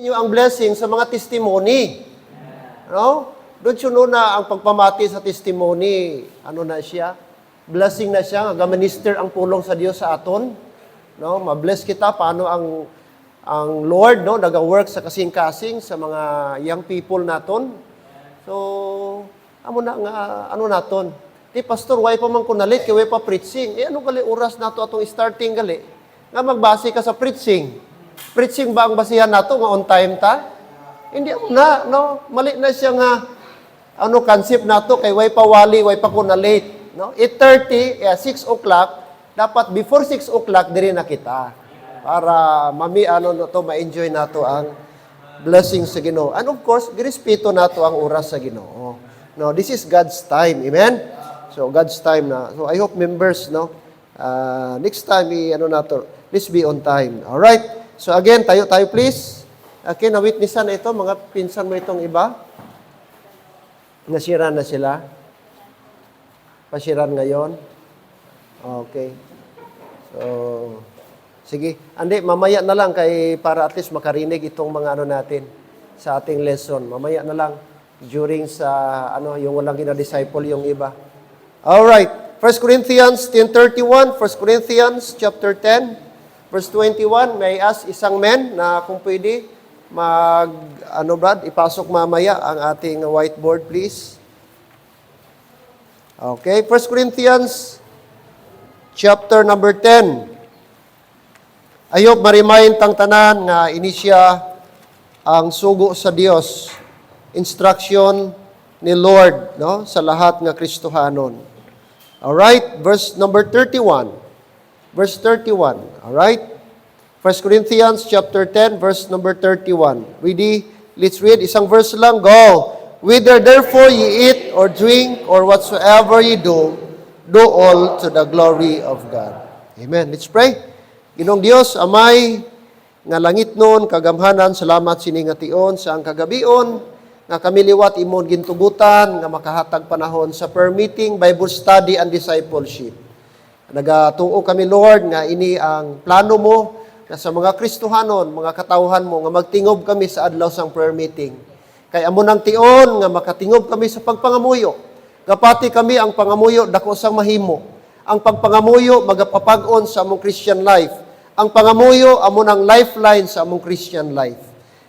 inyo ang blessing sa mga testimony. No? Doon siya na ang pagpamati sa testimony, ano na siya? Blessing na siya, nga minister ang pulong sa Dios sa aton. No? Ma-bless kita paano ang Lord no naga-work sa kasing-kasing sa mga young people naton. So, amo na nga ano naton. Di pastor, why pa man ko nalit kay way pa preaching. Ano gali oras nato atong starting gali? Nga magbase ka sa preaching. Preaching ba ang basihan nato nga on time ta? Hindi na, no? Mali na siya nga concept nato kay way pa wali, way pa ko na late, no? 8:30, 6 o'clock, dapat before 6 o'clock diri na kita para ma-enjoy nato ang blessing sa Ginoo. And of course, girespeto nato ang oras sa Ginoo. No, this is God's time. Amen. So God's time na. So I hope members next time nato, please be on time. All right. So again, tayo please. Okay, na-witnessan na ito, mga pinsan mo itong iba. Nasira na sila. Pasiran ngayon. Okay. So, sige. Andi, mamaya na lang para at least makarinig itong mga natin sa ating lesson. Mamaya na lang during sa yung walang gina-disciple yung iba. All right. 1 Corinthians 10:31, 1 Corinthians chapter 10, verse 21. May I ask isang men na kung pwede Brad, ipasok mamaya ang ating whiteboard, please. Okay, 1 Corinthians chapter number 10. Ayop ma-remind tang tanan nga inisya ang sugo sa Dios, instruction ni Lord, no, sa lahat nga Kristohanon. All right, verse number 31. Verse 31. All right? 1 Corinthians chapter 10, verse number 31. Ready? Let's read. Isang verse lang. Go. Whether therefore ye eat or drink or whatsoever ye do all to the glory of God. Amen. Let's pray. Ginong Dios, amay, nga langit nun, kagamhanan, salamat siningation sa ang kagabion, nga kami liwat imon gintugutan, nga makahatag panahon sa prayer meeting, Bible study, and discipleship. Nagatuo kami, Lord, nga ini ang plano mo, na sa mga Kristohanon, mga katawhan mo, nga magtingob kami sa adlaw sang prayer meeting. Kaya amo nang tion, nga makatingob kami sa pagpangamuyo. Gapati kami ang pangamuyo, dako sang mahimo. Ang pagpangamuyo, magapapag-on sa among Christian life. Ang pangamuyo, amo nang lifeline sa among Christian life.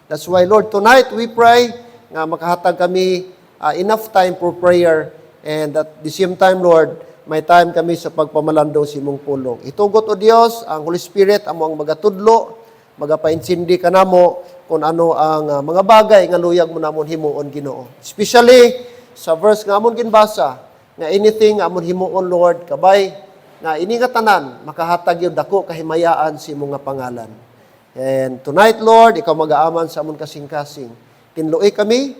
That's why, Lord, tonight we pray, nga makahatag kami enough time for prayer, and at the same time, Lord, may time kami sa pagpamalandong si mong pulong. Itugot o Dios, ang Holy Spirit amo ang magatudlo, magapaintsindi ka namo kung ano ang mga bagay nga luyag mo namon himuon Ginoo. Especially sa verse nga amon ginbasa, nga anything amon himuon Lord kabay nga ini nga tanan makahatag yung dako kahimayaan si imong nga pangalan. And tonight Lord, ikaw mag-aaman sa amon kasing-kasing. Tinluoy kami,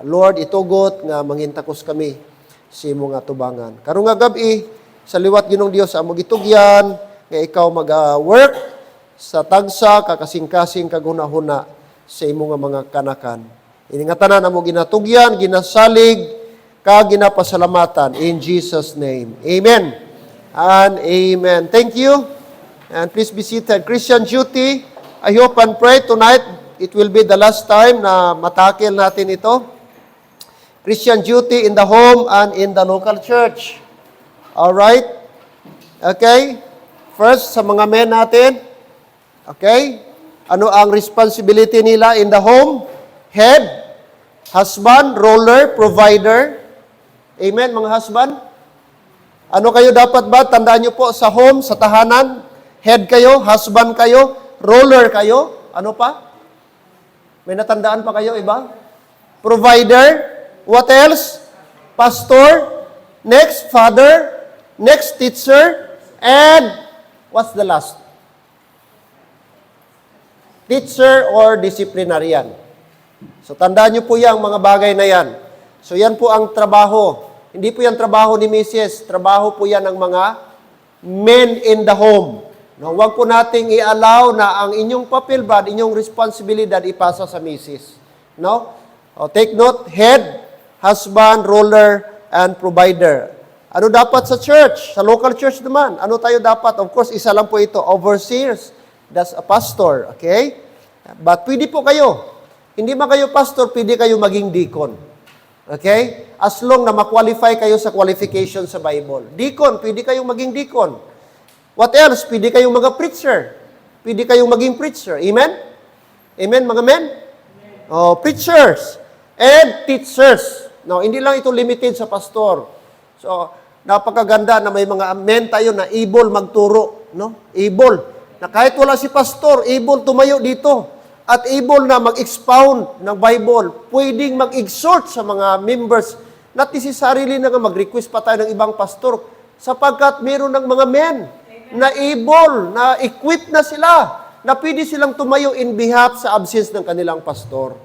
Lord, itugot nga mangintakos kami si mga tubangan. Karong nga gabi, sa liwat Ginong Dios, amo gitugyan, nga ikaw mag-work sa tagsa, kakasing-kasing, kagunahuna sa imo nga mga kanakan. Ini nga tanan amo ginatugyan, ginasalig, ginapasalamatan. In Jesus' name. Amen. And amen. Thank you. And please be seated. Christian duty, I hope and pray tonight, it will be the last time na matakil natin ito. Christian duty in the home and in the local church. All right? Okay? First, sa mga men natin. Okay? Ano ang responsibility nila in the home? Head, husband, ruler, provider. Amen, mga husband? Ano kayo dapat ba? Tandaan nyo po, sa home, sa tahanan, head kayo, husband kayo, ruler kayo. Ano pa? May natandaan pa kayo, iba? Provider. What else? Pastor. Next, father. Next, teacher. And what's the last? Teacher or disciplinarian. So, tandaan nyo po yung mga bagay na yan. So, yan po ang trabaho. Hindi po yan trabaho ni Mrs. Trabaho po yan ng mga men in the home. No, huwag po nating i-allow na ang inyong papel ba, inyong responsibilidad ipasa sa Mrs. No? O, take note, head, husband, ruler, and provider. Ano dapat sa church? Sa local church naman. Ano tayo dapat? Of course, isa lang po ito, overseers. That's a pastor. Okay? But pwede po kayo. Hindi man kayo pastor, pwede kayo maging deacon. Okay? As long na ma-qualify kayo sa qualification sa Bible. Deacon, pwede kayong maging deacon. What else? Pwede kayong mga preacher. Pwede kayong maging preacher. Amen? Amen, mga men? Oh, preachers and teachers. Now, hindi lang ito limited sa pastor. So, napakaganda na may mga men tayo na able magturo, no? Able. Na kahit wala si pastor, able tumayo dito at able na mag-expound ng Bible. Pwedeng mag-exhort sa mga members. Not necessarily na nga mag-request pa tayo ng ibang pastor sapagkat meron ng mga men na able, na equipped na sila, na pwede silang tumayo in behalf sa absence ng kanilang pastor.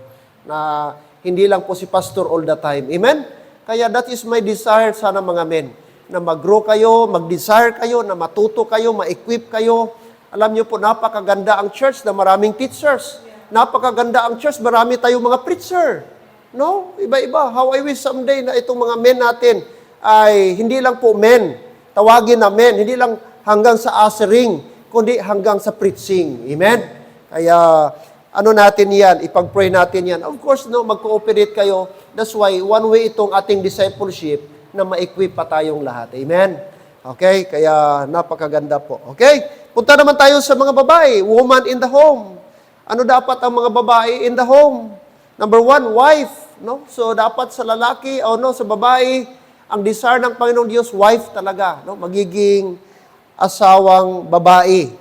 Na hindi lang po si pastor all the time. Amen? Kaya that is my desire sana mga men, na mag-grow kayo, mag-desire kayo, na matuto kayo, ma-equip kayo. Alam niyo po, napakaganda ang church na maraming teachers. Napakaganda ang church, marami tayong mga preacher. No? Iba-iba. How I wish someday na itong mga men natin ay hindi lang po men, tawagin na men, hindi lang hanggang sa ushering, kundi hanggang sa preaching. Amen? Kaya, ano natin yan, ipag-pray natin yan. Of course, no, mag-cooperate kayo. That's why, one way itong ating discipleship na ma-equip pa tayong lahat. Amen? Okay? Kaya, napakaganda po. Okay? Punta naman tayo sa mga babae. Woman in the home. Ano dapat ang mga babae in the home? Number one, wife. No? So, dapat sa lalaki o no, sa babae, ang desire ng Panginoong Diyos, wife talaga. No? Magiging asawang babae.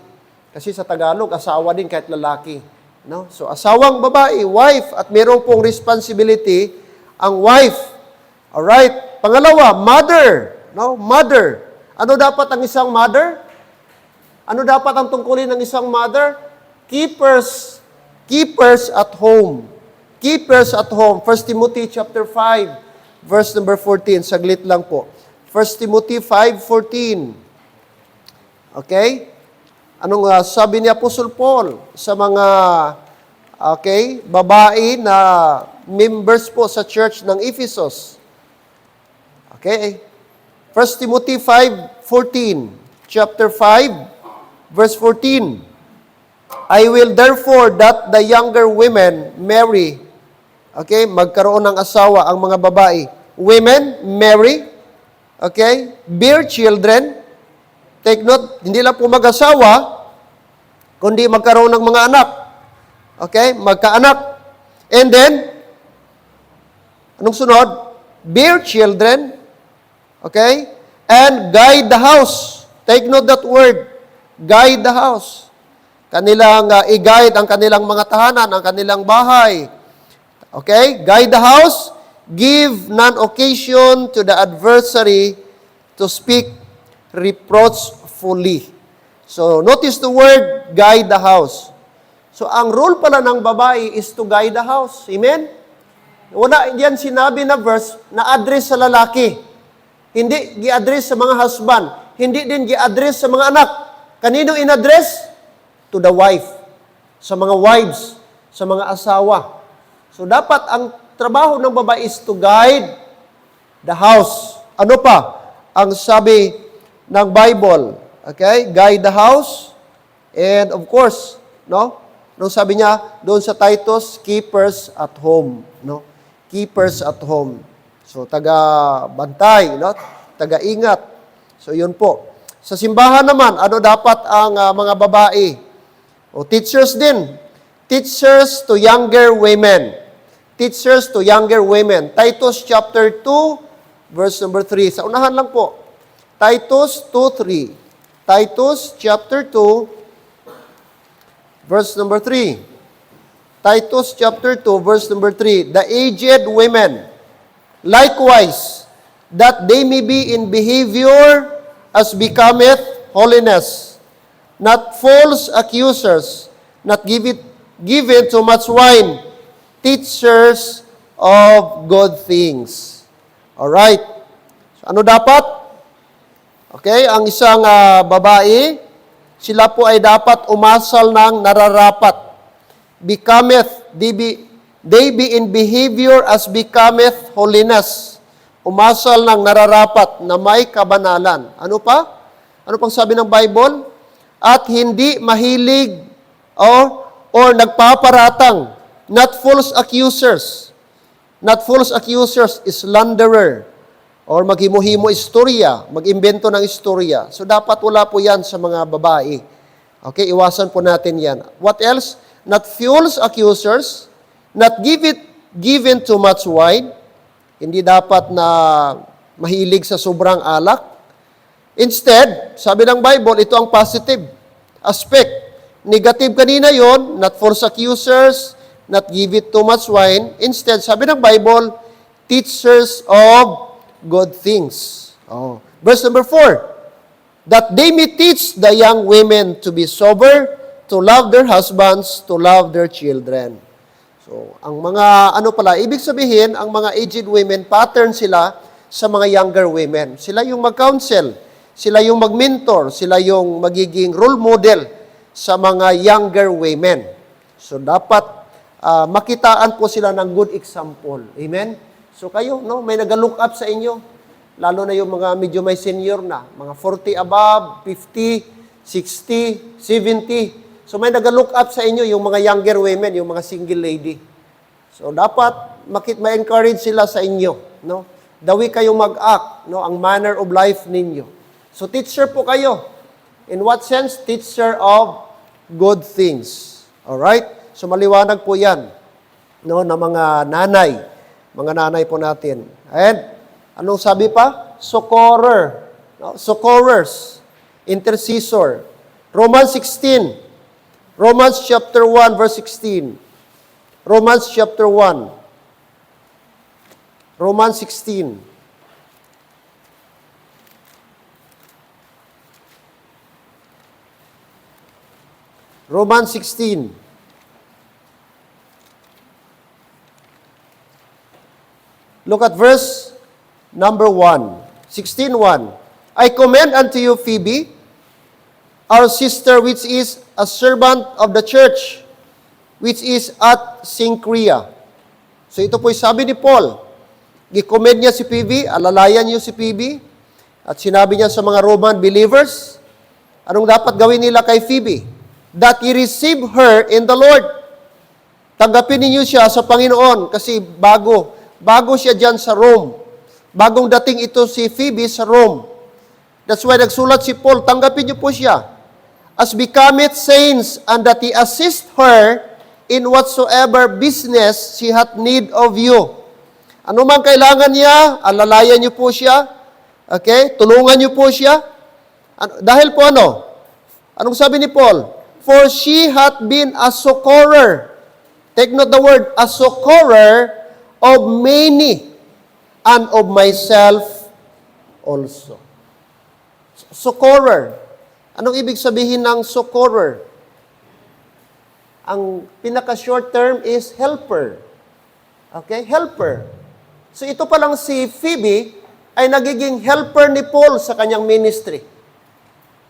Kasi sa Tagalog, asawa din kahit lalaki. No? So, asawang babae, wife, at meron pong responsibility ang wife. Alright? Pangalawa, mother. No? Mother. Ano dapat ang isang mother? Ano dapat ang tungkulin ng isang mother? Keepers at home. Keepers at home. 1 Timothy chapter 5, verse number 14. Saglit lang po. 1 Timothy 5:14. Okay? Anong sabi ni Apostle Paul sa mga babae na members po sa church ng Ephesus? Okay? 1 Timothy 5:14. Chapter 5, verse 14. I will therefore that the younger women marry. Okay? Magkaroon ng asawa ang mga babae. Women, marry. Okay? Bear children. Take note, hindi lang po mag-asawa, kundi magkaroon ng mga anak. Okay? Magkaanak. And then, anong sunod? Bear children. Okay? And guide the house. Take note that word. Guide the house. Kanilang i-guide ang kanilang mga tahanan, ang kanilang bahay. Okay? Guide the house. Give none occasion to the adversary to speak reproachfully. So, notice the word, guide the house. So, ang role pala ng babae is to guide the house. Amen? Wala yan sinabi na verse na address sa lalaki. Hindi gi-address sa mga husband. Hindi din gi-address sa mga anak. Kanino in-address? To the wife. Sa mga wives. Sa mga asawa. So, dapat ang trabaho ng babae is to guide the house. Ano pa? Ang sabi ng Bible, okay? Guide the house, and of course, no? Nung sabi niya, doon sa Titus, keepers at home, no? Keepers at home. So, taga-bantay, no? Taga-ingat. So, yun po. Sa simbahan naman, ano dapat ang mga babae? O, teachers din. Teachers to younger women. Teachers to younger women. Titus chapter 2, verse number 3. Sa unahan lang po. Titus 2:3. Titus chapter 2, verse number 3. Titus chapter 2, verse number 3. The aged women, likewise, that they may be in behavior as becometh holiness, not false accusers, not given to much wine, teachers of good things. Alright. So, ano dapat? Okay, ang isang babae, sila po ay dapat umasal ng nararapat. They be in behavior as becometh holiness. Umasal ng nararapat na may kabanalan. Ano pa? Ano pang sabi ng Bible? At hindi mahilig o or nagpaparatang, not false accusers. Not false accusers, slanderer, or maghimo-himo istorya, mag-imbento ng istorya. So dapat wala po yan sa mga babae. Okay, iwasan po natin yan. What else? Not false accusers, not given too much wine. Hindi dapat na mahilig sa sobrang alak. Instead, sabi ng Bible, ito ang positive aspect. Negative kanina yon, not false accusers, not give it too much wine. Instead, sabi ng Bible, teachers of good things. Oh. Verse number 4, that they may teach the young women to be sober, to love their husbands, to love their children. So, ang mga, ibig sabihin, ang mga aged women, pattern sila sa mga younger women. Sila yung mag-counsel, sila yung mag-mentor, sila yung magiging role model sa mga younger women. So, dapat makitaan po sila ng good example. Amen? So, kayo, may nag-look up sa inyo. Lalo na yung mga medyo may senior na, mga 40 above, 50, 60, 70. So, may nag-look up sa inyo yung mga younger women, yung mga single lady. So, dapat ma-encourage sila sa inyo. No? Dawi kayong mag-act, ang manner of life ninyo. So, teacher po kayo. In what sense? Teacher of good things. Alright? So, maliwanag po yan na mga nanay. Mga nanay po natin. And, anong sabi pa? Succorer. Succorers. Intercessor. Romans 16. Romans chapter 1, verse 16. Romans chapter 1. Romans 16. Romans 16. Look at verse number 1. 16:1. I commend unto you Phoebe, our sister, which is a servant of the church, which is at Cenchrea. So ito po'y sabi ni Paul. Gi-commend niya si Phoebe, alalayan niyo si Phoebe, at sinabi niya sa mga Roman believers, anong dapat gawin nila kay Phoebe? That ye receive her in the Lord. Tanggapin ninyo siya sa Panginoon kasi bago siya dyan sa Rome. Bagong dating ito si Phoebe sa Rome. That's why nagsulat si Paul, tanggapin niyo po siya. As becometh saints, and that ye assist her in whatsoever business she hath need of you. Ano man kailangan niya, alalayan niyo po siya. Okay? Tulungan niyo po siya. Dahil po anong sabi ni Paul? For she hath been a succorer. Take note the word, a succorer of many, and of myself also. Succorer. Anong ibig sabihin ng succorer? Ang pinaka-short term is helper. Okay? Helper. So ito pa lang si Phoebe ay nagiging helper ni Paul sa kanyang ministry.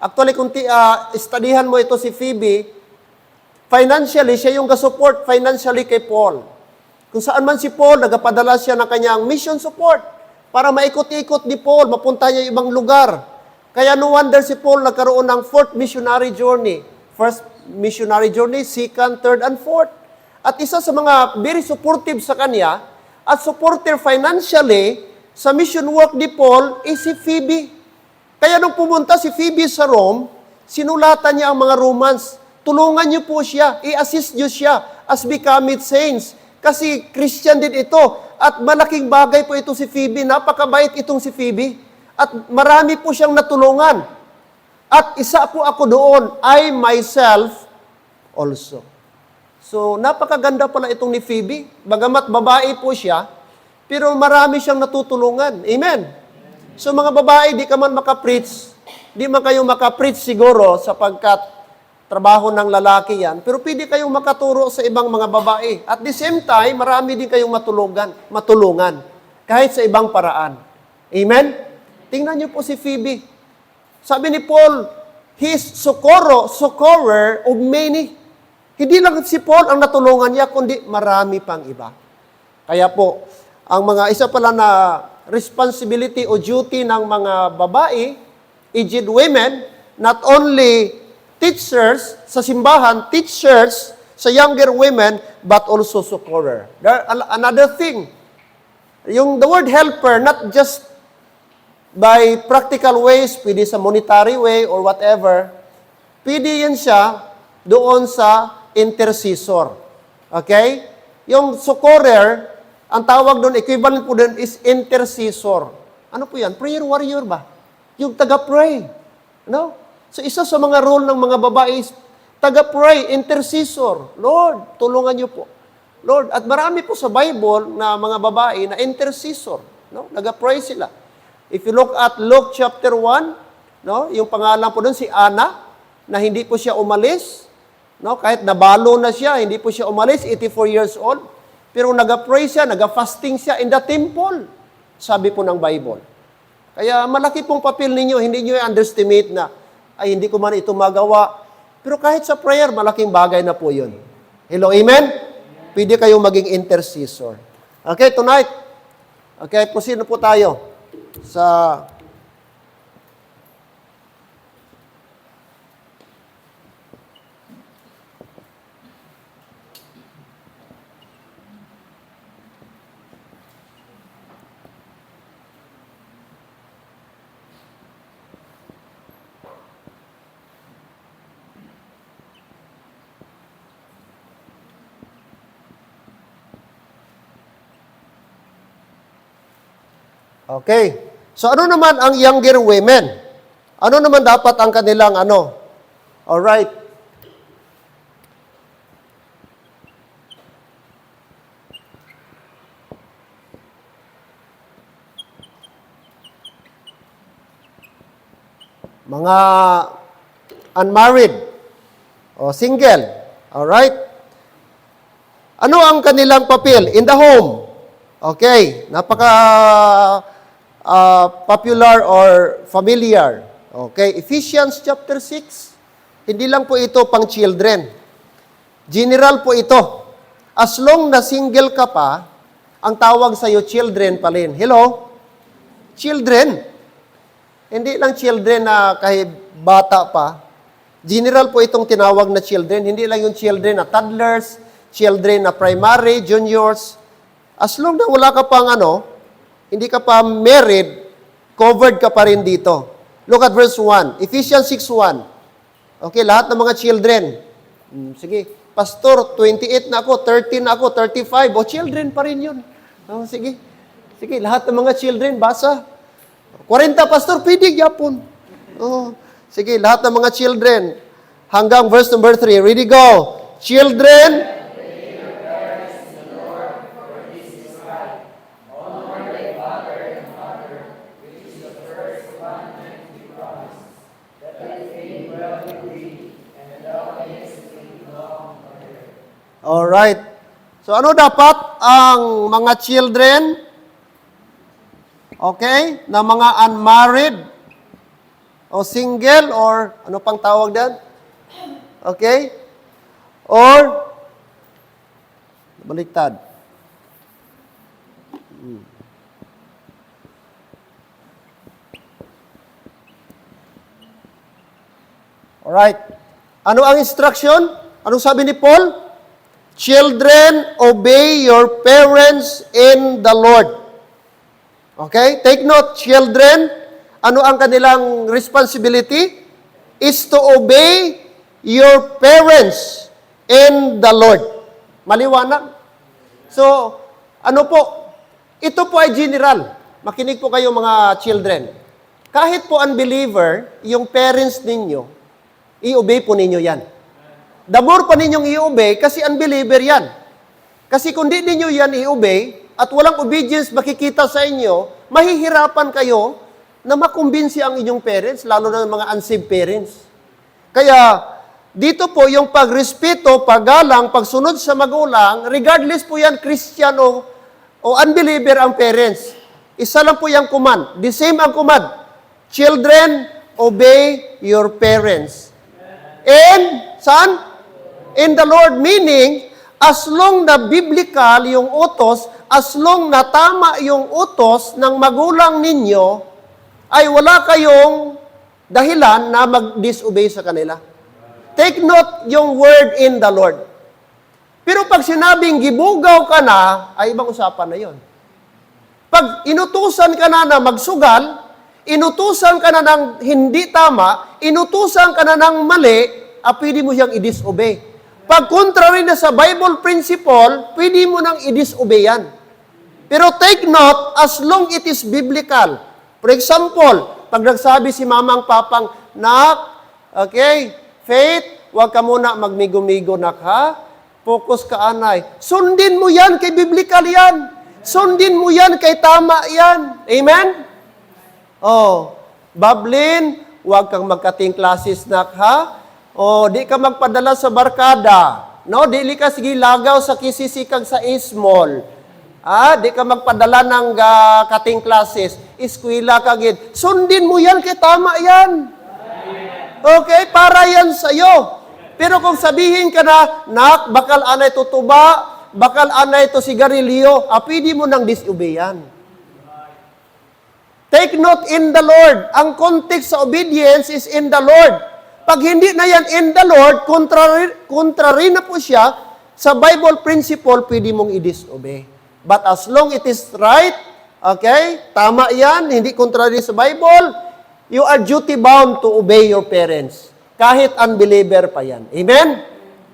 Actually, kung studyhan mo ito si Phoebe, financially, siya yung ka-support financially kay Paul. Kung saan man si Paul, nagapadala siya ng kanyang mission support para maikot-ikot ni Paul, mapunta niya ibang lugar. Kaya no wonder si Paul nagkaroon ng 4th missionary journey. First missionary journey, 2nd, 3rd, and 4th. At isa sa mga very supportive sa kanya at supporter financially sa mission work ni Paul is si Phoebe. Kaya nung pumunta si Phoebe sa Rome, sinulatan niya ang mga Romans. Tulungan niyo po siya, i-assist niyo siya as becoming saints. Kasi Christian din ito. At malaking bagay po ito si Phoebe. Napakabait itong si Phoebe. At marami po siyang natulungan. At isa po ako doon, I myself also. So, napakaganda pala itong ni Phoebe. Bagamat babae po siya, pero marami siyang natutulungan. Amen? So mga babae, di ka man makapreach, di man kayo makapreach siguro sapagkat trabaho ng lalaki yan, pero pwede kayong makaturo sa ibang mga babae. At the same time, marami din kayong matulungan, kahit sa ibang paraan. Amen? Tingnan niyo po si Phoebe. Sabi ni Paul, he is succorer of many. Hindi lang si Paul ang natulungan niya, kundi marami pang iba. Kaya po, ang mga isa pala na responsibility o duty ng mga babae, aged women, not only teachers sa simbahan, teachers sa younger women, but also succorer. Another thing, the word helper, not just by practical ways, pwede sa monetary way or whatever, pwede yan siya doon sa intercessor. Okay? Yung succorer, ang tawag doon, equivalent po doon is intercessor. Ano po yan? Prayer warrior ba? Yung taga-pray. No? So isa sa mga role ng mga babae is taga-pray, intercessor. Lord, tulungan niyo po. Lord, at marami po sa Bible na mga babae na intercessor. No? Taga-pray sila. If you look at Luke chapter 1, no, yung pangalan po doon si Anna, na hindi po siya umalis, no, kahit nabalo na siya, hindi po siya umalis, 84 years old, pero nag-pray siya, nag-fasting siya in the temple, sabi po ng Bible. Kaya malaki pong papel ninyo, hindi nyo i-underestimate na, ay hindi ko man ito magawa, pero kahit sa prayer, malaking bagay na po yun. Hello, amen? Pwede kayong maging intercessor. Okay, tonight, okay, proceed na po tayo sa okay. So ano naman ang younger women? Ano naman dapat ang kanilang Alright. Mga unmarried o single. Alright? Ano ang kanilang papel in the home? Okay, popular or familiar. Okay, Ephesians chapter 6. Hindi lang po ito pang children. General po ito. As long na single ka pa, ang tawag sa iyo children pa rin. Hello? Children. Hindi lang children na kahit bata pa. General po itong tinawag na children. Hindi lang yung children na toddlers, children na primary, juniors. As long na wala ka pang hindi ka pa married, covered ka pa rin dito. Look at verse 1. Ephesians 6:1. Okay, lahat ng mga children. Sige, Pastor, 28 na ako, 13 na ako, 35. O, children pa rin yun. Sige. Sige, lahat ng mga children, basa. 40, Pastor, pwede yapon. Sige, lahat ng mga children. Hanggang verse number 3. Ready, go. Children, alright. So ano dapat ang mga children, okay, na mga unmarried o single or ano pang tawag diyan? Okay? Or baliktad. Alright. Ano ang instruction? Anong sabi ni Paul? Children, obey your parents in the Lord. Okay? Take note, children, ano ang kanilang responsibility? Is to obey your parents in the Lord. Maliwanag? So, ano po? Ito po ay general. Makinig po kayo mga children. Kahit po unbeliever, yung parents ninyo, i-obey po ninyo yan. The more pa ninyong i-obey, kasi unbeliever yan. Kasi kung di ninyo yan i-obey, at walang obedience makikita sa inyo, mahihirapan kayo na makumbinsi ang inyong parents, lalo na mga unsaved parents. Kaya, dito po yung pagrespeto, paggalang, pagsunod sa magulang, regardless po yan, Christian o unbeliever ang parents. Isa lang po yung command. The same ang command. Children, obey your parents. And, saan? In the Lord, meaning, as long na biblical yung utos, as long na tama yung utos ng magulang ninyo, ay wala kayong dahilan na mag-disobey sa kanila. Take note yung word in the Lord. Pero pag sinabing gibugaw ka na, ay ibang usapan na yon. Pag inutusan ka na magsugal, inutusan ka na ng hindi tama, inutusan ka na ng mali, pwede mo siyang i-disobey. Pag contrary na sa Bible principle, pwede mo nang i-disobey yan. Pero take note, as long it is biblical. For example, pag nagsabi si mamang papang, nak, okay, Faith, huwag ka muna magmigo-migo, nak, ha? Focus ka, anay. Sundin mo yan, kay biblical yan. Sundin mo yan, kay tama yan. Amen? Oh, Bablin, huwag kang magkating classes, nak, ha? Oh, di ka magpadala sa barkada. No, di ka sige lagaw sa kisisikag sa small. Di ka magpadala ng kating classes. Eskwela ka gid. Sundin mo yan, kay tama yan. Okay, para yan sa'yo. Pero kung sabihin ka na, nak, bakal anay tutuba, bakal anay to sigarilyo, pwede mo nang disobey yan. Take note in the Lord. Ang context sa obedience is in the Lord. Pag hindi na yan in the Lord, contrary na po siya, sa Bible principle, pwede mong i-disobey. But as long it is right, okay, tama yan, hindi contrary sa Bible, you are duty bound to obey your parents. Kahit unbeliever pa yan. Amen?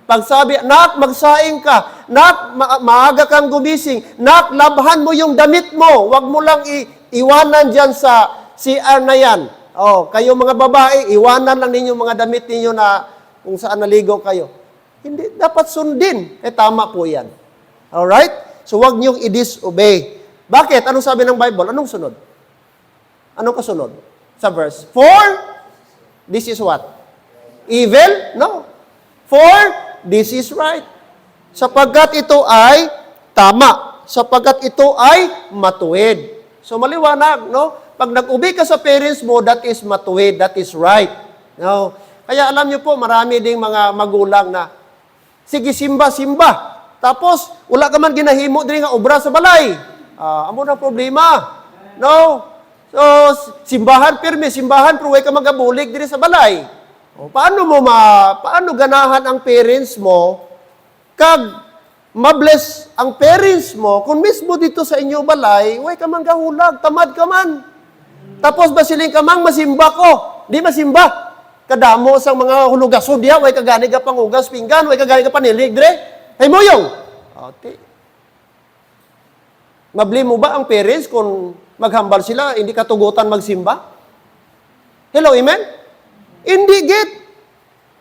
Pag sabi, nak, magsaing ka. Nak, maaga kang gumising. Nak, labhan mo yung damit mo. Huwag mo lang iwanan dyan sa CR na yan. Oh, kayo mga babae, iwanan lang ninyo mga damit ninyo na kung saan naligo kayo. Hindi, dapat sundin. Tama po yan. Alright? So, huwag niyong i-disobey. Bakit? Anong sabi ng Bible? Anong sunod? Anong kasunod? Sa verse 4, this is what? Evil? No. For this is right. Sapagkat ito ay tama. Sapagkat ito ay matuwid. So maliwanag, no? Pag nag-obey ka sa parents mo, that is matuwid, that is right. No? Kaya alam niyo po, marami ding mga magulang na, sige, simba. Tapos, wala ka man ginahimo din nga obra sa balay. Amo na problema. No? So, simbahan, pero huwag ka magabulig din sa balay. Paano ganahan ang parents mo kag mabless ang parents mo kung mismo dito sa inyo balay, way ka man gahulag, tamad ka man. Tapos basiling ka mang masimba ko. Di masimba. Kadamo sang mga hulugasod diya, way ka gani ka pangugas pinggan, way ka gani ka panilig dire. Hay moyong. Okay. Mabli mo ba ang parents kung maghambal sila, hindi katugutan magsimba? Hello, amen? Hindi git.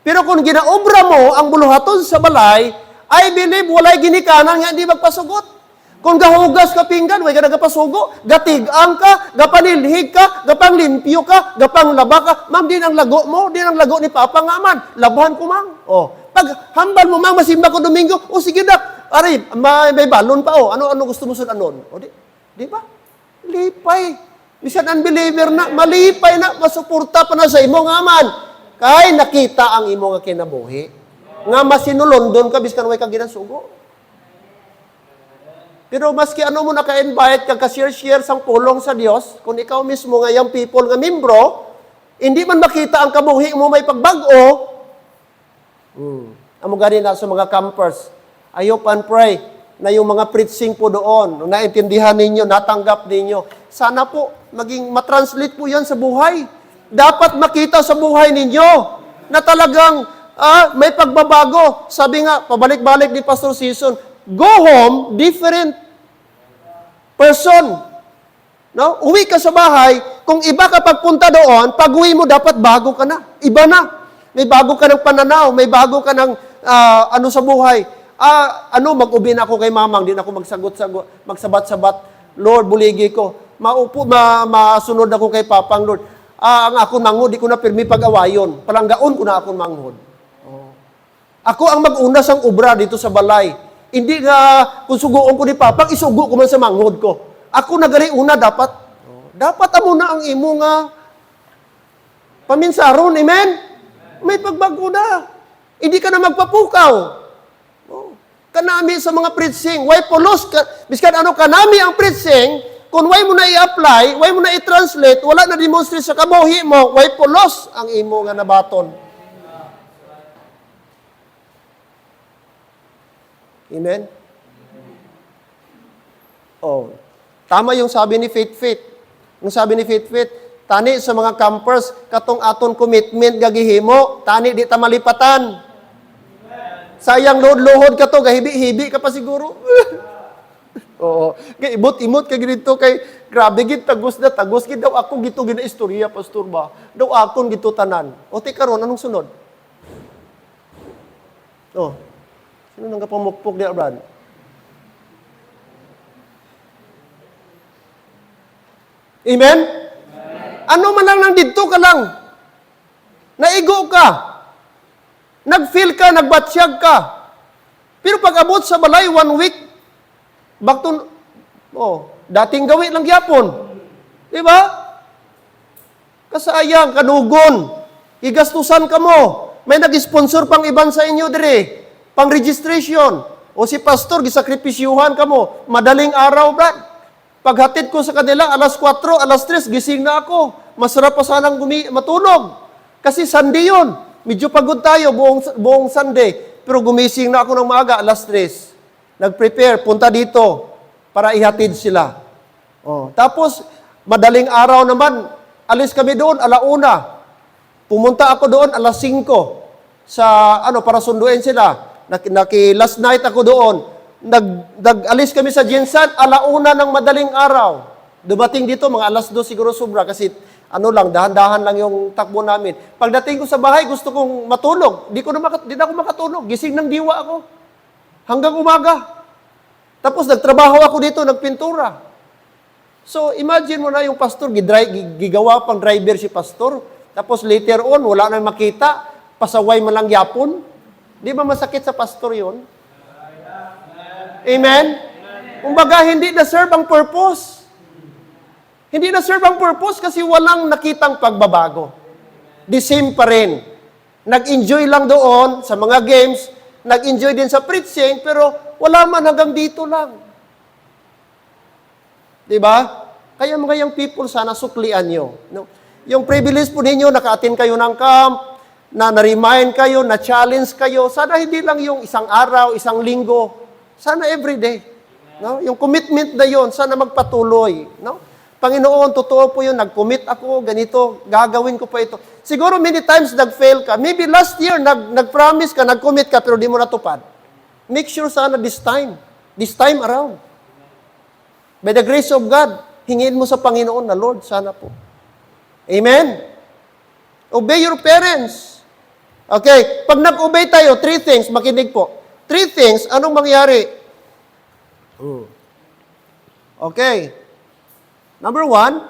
Pero kung ginaobra mo ang buluhaton sa balay, I believe walay ginikanan nga hindi magpasugot. Kung gahugas ka pinggan, way ka nagapasugo, gatigang ka, gapanilhig ka, gapanglimpyo ka, gapanglaba ka, ma'am, din ang lago mo, din ang lago ni Papa nga man, labahan ko mang. Pag hambal mo mang masimba ko Domingo, sige dak, aray, may balon pa, ano gusto mo sunanon? Di ba? Lipay. Bisan unbeliever na, malipay na, masuporta pa na sa imo nga man. Kay nakita ang imo nga kinabuhi. Nga masinulondon ka, biskan way ka ginasugo. Pero maski ano mo naka-invite, kag-share sang pulong sa Dios, kung ikaw mismo nga yung people nga membro, hindi man makita ang kabuhi mo may pagbago, amo gani na sa mga campers, I hope and pray na yung mga preaching po doon, naintindihan ninyo, natanggap ninyo, sana po, maging matranslate po yan sa buhay. Dapat makita sa buhay ninyo na talagang may pagbabago. Sabi nga, pabalik-balik ni Pastor Season, go home, different person. No? Uwi ka sa bahay, kung iba ka pagpunta doon, pag-uwi mo dapat bago ka na. Iba na. May bago ka ng pananaw, may bago ka ng sa buhay. Mag-ubi na ako kay mamang, di na ako magsabat-sabat. Lord, buligi ko. Masunod ako kay Papang Lord. Ang ako manghod, di ko na pirmi pag-awayon. Palanggaon ko na akong manghod. Ako ang mag-una sang obra dito sa balay. Hindi nga, kung suguon ko ni Papang, isugo ko man sa manghod ko. Ako nagari una dapat. Dapat amo na ang imo nga paminsaron, amen? May pagbago na. Hindi ka na magpapukaw. Kanami sa mga preaching. Why pulos? Biskan kanami ang preaching, kung why mo na i-apply, why mo na i-translate, wala na demonstrate sa kabuhi mo, why pulos ang imo nga nabaton. Amen? Oh, tama yung sabi ni Faith. Yung sabi ni Faith, tani sa mga campers, katong aton commitment gagihimo, tani di ta malipatan. Sayang load-lohod ka to, gahibi-hibi ka pa siguro. Oo. Kay imot kay ginito kay grabe gid tagos gid daw ako gito gina istorya pastor ba. Daw akon gito tanan. O ti karon anong sunod? Oh. Sino nang kapamukpok di Brad? Amen? Ano man lang nang didto ka lang. Naigo ka. Nag-feel ka, nagbatsyag ka. Pero pag abot sa balay, 1 week, back to, dating gawi lang gyapon. Di ba? Kasayang, kanugon. Igastusan ka mo. May nag-sponsor pang iban sa inyo dire. Pang registration. O si pastor, gisakripisyuhan ka mo. Madaling araw, Brad. Paghatid ko sa kanila, alas 4, alas 3, gising na ako. Masarap pa sanang matulog. Kasi Sunday yun. Medyo pagod tayo buong Sunday. Pero gumising na ako ng maaga, alas 3. Nag-prepare, punta dito para ihatid sila. Tapos, madaling araw naman, alis kami doon, 1:00. Pumunta ako doon, alas 5. Para sunduin sila. Last night ako doon. Nag-alis kami sa Jinsan, 1:00 ng madaling araw. Dumating dito, mga alas 2 siguro sobra kasi dahan-dahan lang yung takbo namin. Pagdating ko sa bahay, gusto kong matulog. Di na ako makatulog. Gising ng diwa ako. Hanggang umaga. Tapos nagtrabaho ako dito, nagpintura. So, imagine mo na yung pastor, gigawa pang driver si pastor. Tapos later on, wala nang makita. Pasaway man lang yapon. Di ba masakit sa pastor yon? Amen? Kumbaga, hindi na-serve ang purpose. Hindi na-serve ang purpose kasi walang nakitang pagbabago. The same pa rin. Nag-enjoy lang doon sa mga games, nag-enjoy din sa preaching, pero wala man hanggang dito lang. Diba? Kaya mga young people, sana suklian nyo. No? Yung privilege po ninyo, naka-attend kayo ng camp, na-remind kayo, na-challenge kayo, sana hindi lang yung isang araw, isang linggo, sana everyday. No? Yung commitment na yon, sana magpatuloy. No? Panginoon, totoo po yun, nag-commit ako, ganito, gagawin ko pa ito. Siguro many times nag-fail ka. Maybe last year, nag-promise ka, nag-commit ka, pero di mo natupad. Make sure sana this time around. By the grace of God, hingin mo sa Panginoon na, Lord, sana po. Amen? Obey your parents. Okay, pag nag-obey tayo, 3 things, makinig po. 3 things, anong mangyari? Okay. Number 1,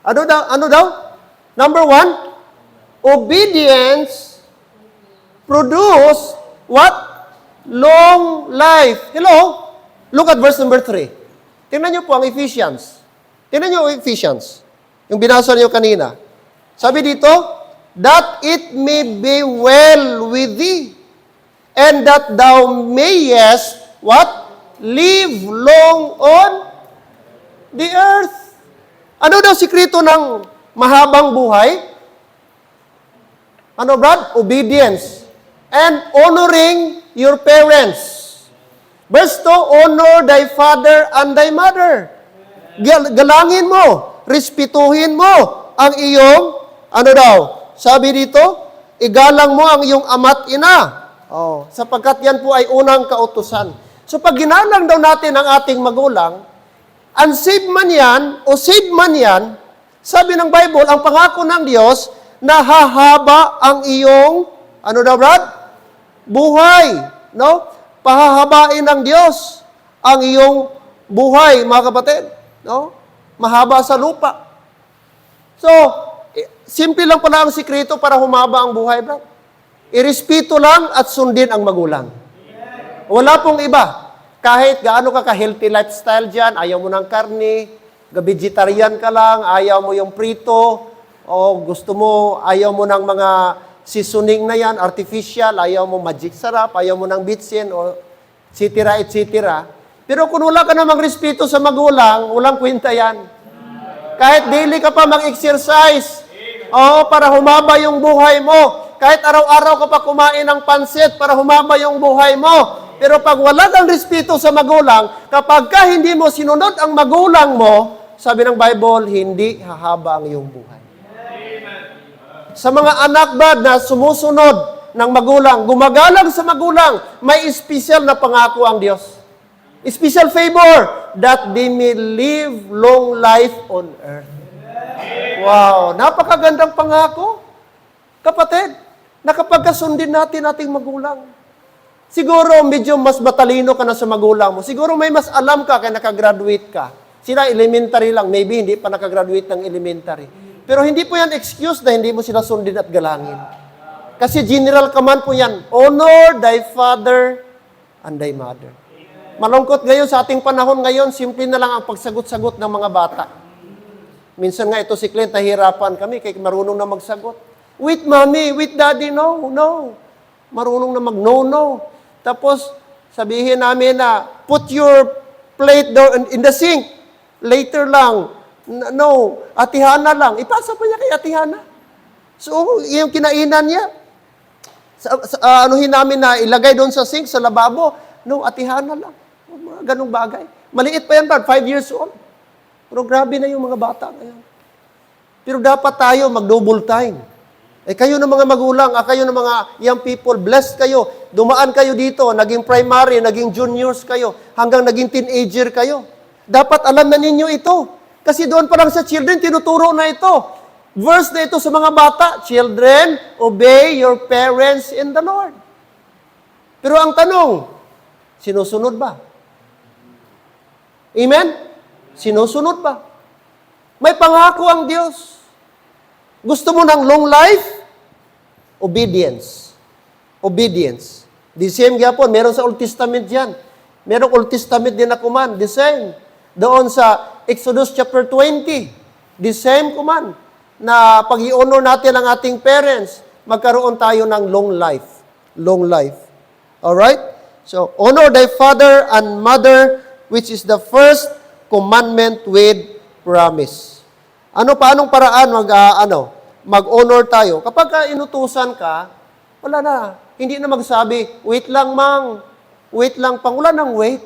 Ano daw? Number 1, obedience produce what? Long life. Hello? Look at verse number 3. Tingnan niyo po ang Ephesians. Tingnan niyo ang Ephesians. Yung binasa niyo kanina. Sabi dito, that it may be well with thee, and that thou mayest, what? Live long on the earth. Ano daw sikreto ng mahabang buhay? Ano, Brad? Obedience. And honoring your parents. Verse 2, honor thy father and thy mother. Galangin mo, respetuhin mo ang iyong, sabi dito, igalang mo ang iyong ama't ina. Sapagkat yan po ay unang kautusan. So pag ginalang daw natin ang ating magulang, unsaved man yan, o saved man yan, sabi ng Bible, ang pangako ng Diyos, nahahaba ang iyong, Brad? Buhay. No? Pahahabain ng Diyos ang iyong buhay, mga kapatid. No? Mahaba sa lupa. So, simple lang pala ang sikreto para humaba ang buhay, Brad. Irespeto lang at sundin ang magulang. Wala pong iba. Kahit gaano ka ka-healthy lifestyle dyan, ayaw mo ng karne, vegetarian ka lang, ayaw mo yung prito, o gusto mo, ayaw mo ng mga seasoning na yan, artificial, ayaw mo magic sarap, ayaw mo ng bitsin, o etc. etc. Pero kung wala ka namang respeto sa magulang, walang kwenta yan. Kahit daily ka pa mag-exercise, para humaba yung buhay mo. Kahit araw-araw ka pa kumain ng pansit para humaba yung buhay mo. Pero pag wala kang respeto sa magulang, kapag ka hindi mo sinunod ang magulang mo, sabi ng Bible, hindi hahaba ang iyong buhay. Sa mga anak ba na sumusunod ng magulang, gumagalang sa magulang, may special na pangako ang Diyos. Special favor that they may live long life on earth. Wow, napakagandang pangako. Kapatid, nakapagkasundin natin ating magulang. Siguro medyo mas matalino ka na sa magulang mo. Siguro may mas alam ka kaya nakagraduate ka. Sila elementary lang, maybe hindi pa nakagraduate ng elementary. Pero hindi po yan excuse na hindi mo sila sundin at galangin. Kasi general command po yan, honor thy father and thy mother. Malungkot ngayon sa ating panahon ngayon, simple na lang ang pagsagot-sagot ng mga bata. Minsan nga ito si Clint, nahirapan kami kay marunong na magsagot. With mommy, with daddy, no. Marunong na mag-no. Tapos sabihin namin na, put your plate down in the sink. Later lang. No, Atihana lang. Ipasa pa niya kay Atihana. So, yung kinainan niya, anuhin namin na ilagay doon sa sink, sa lababo. No, Atihana lang. Mga ganong bagay. Maliit pa yan, 5 years old. Pero grabe na yung mga bata ngayon. Pero dapat tayo mag-double time. Kayo ng mga magulang, kayo ng mga young people, blessed kayo. Dumaan kayo dito, naging primary, naging juniors kayo, hanggang naging teenager kayo. Dapat alam na ninyo ito. Kasi doon pa lang sa children, tinuturo na ito. Verse na ito sa mga bata, children, obey your parents in the Lord. Pero ang tanong, sinusunod ba? Amen? Sinusunod ba? May pangako ang Diyos. Gusto mo ng long life? Obedience. Obedience. The same gyapon, meron sa Old Testament yan. Merong Old Testament din na command. The same. Doon sa Exodus chapter 20. The same command. Na pag i-honor natin ang ating parents, magkaroon tayo ng long life. Long life. Alright? So, honor thy father and mother, which is the first commandment with promise. Paanong paraan mag-honor tayo? Kapag inutusan ka, wala na. Hindi na magsabi, wait lang mang, wait lang pang, wala nang wait.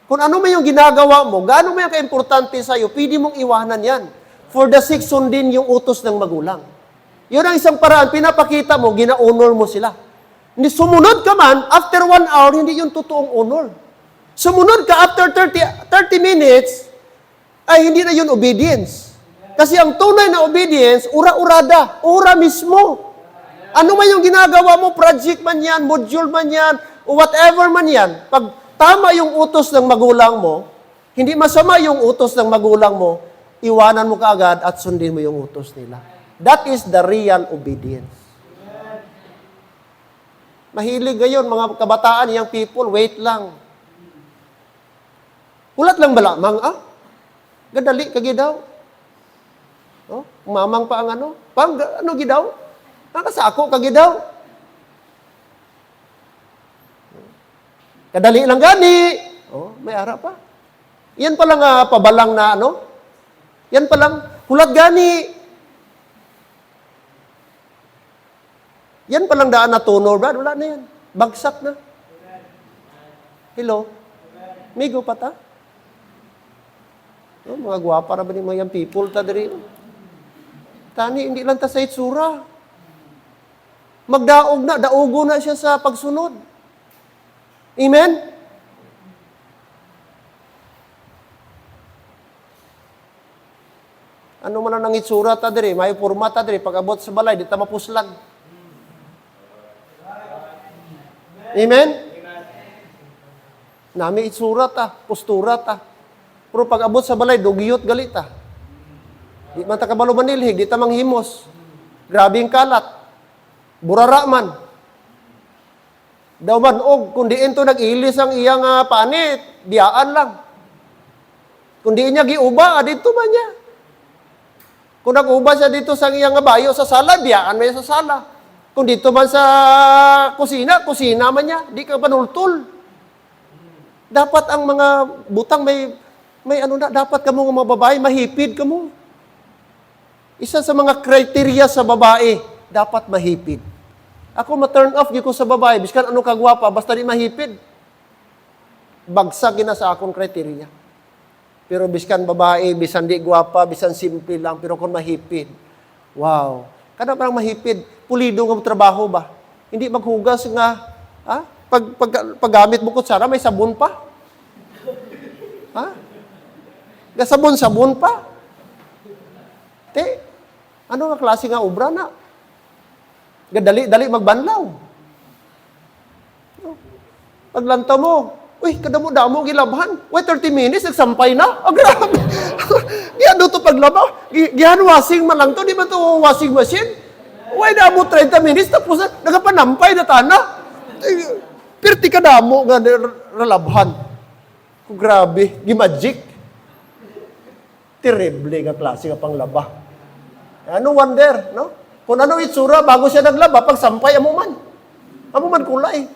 Kung ano man yung ginagawa mo, gaano man yung kaimportante sa'yo, pwede mong iwanan yan. For the sake sundin yung utos ng magulang. Yun ang isang paraan, pinapakita mo, gina-honor mo sila. Hindi sumunod ka man, after 1 hour, hindi yung totoong honor. Sumunod ka after 30 minutes, ay hindi na yun obedience. Kasi ang tunay na obedience, ura-urada, ura mismo. Ano man yung ginagawa mo, project man yan, module man yan, o whatever man yan, pag tama yung utos ng magulang mo, hindi masama yung utos ng magulang mo, iwanan mo kaagad at sundin mo yung utos nila. That is the real obedience. Mahilig ngayon, mga kabataan, young people, wait lang. Ulat lang bala, gadali, kagidaw. Mamang pa ang gidaw? Nakasako, kagidaw. Kadali lang gani. May ara pa. Yan palang pabalang na Yan palang, hulat gani. Yan palang daan na tunor, Brad. Wala na yan. Bagsak na. Hello? Migo pa ta? Mga gwapa na ba ni mga people ta diri? Tani, hindi lang ta sa itsura. Magdaog na, daugo na siya sa pagsunod. Amen? Ano man ang itsura ta diri, may forma ta diri, pag abot sa balay, di ta mapuslan. Amen? Nami itsura ta, postura ta. Pero pag abot sa balay, dugiyot galit ta. Di man ta kabalo manilhig, di ta manghimos. Grabing kalat. Burara man. Daw man, kung diin to nag-ilis ang iyang panit, biyaan lang. Kung diin niya giuba, dito man niya. Kung nag-uba siya dito sa iyang bayo sa sala, biyaan man sa sala. Kung dito man sa kusina man niya. Di ka panultul. Dapat ang mga butang may ano na, dapat kamo nga mga babae, mahipid kamo. Isa sa mga kriteria sa babae, dapat mahipid. Ako ma-turn off ko sa babae, biskan ano kagwapa, basta di mahipid. Bagsag na sa akong kriteria. Pero biskan babae, bisan di gwapa, bisan simple lang, pero kung mahipid, wow. Kada parang mahipid, pulido ng trabaho ba? Hindi maghugas nga, ha? Paggamit mo kutsara, may sabon pa. Ha? Gasabon-sabon pa. Te, ano nga klase nga obra na? Dali magbanlaw. Paglantaw mo, uy, kadamo-damo gilabhan. Uy, 30 minutes, nagsampay na. Oh, grabe. Giyado to paglabaw. Gihan washing man lang to, di ba to washing machine? Uy, damo 30 minutes, tapos nagapanampay na tana. Pirti kadamo nga ralabhan. Grabe, gimagic. Terrible nga klase nga panglaba. Ano wonder, no? Kung ano itsura, bago siya naglaba, pag sampay, amuman kulay.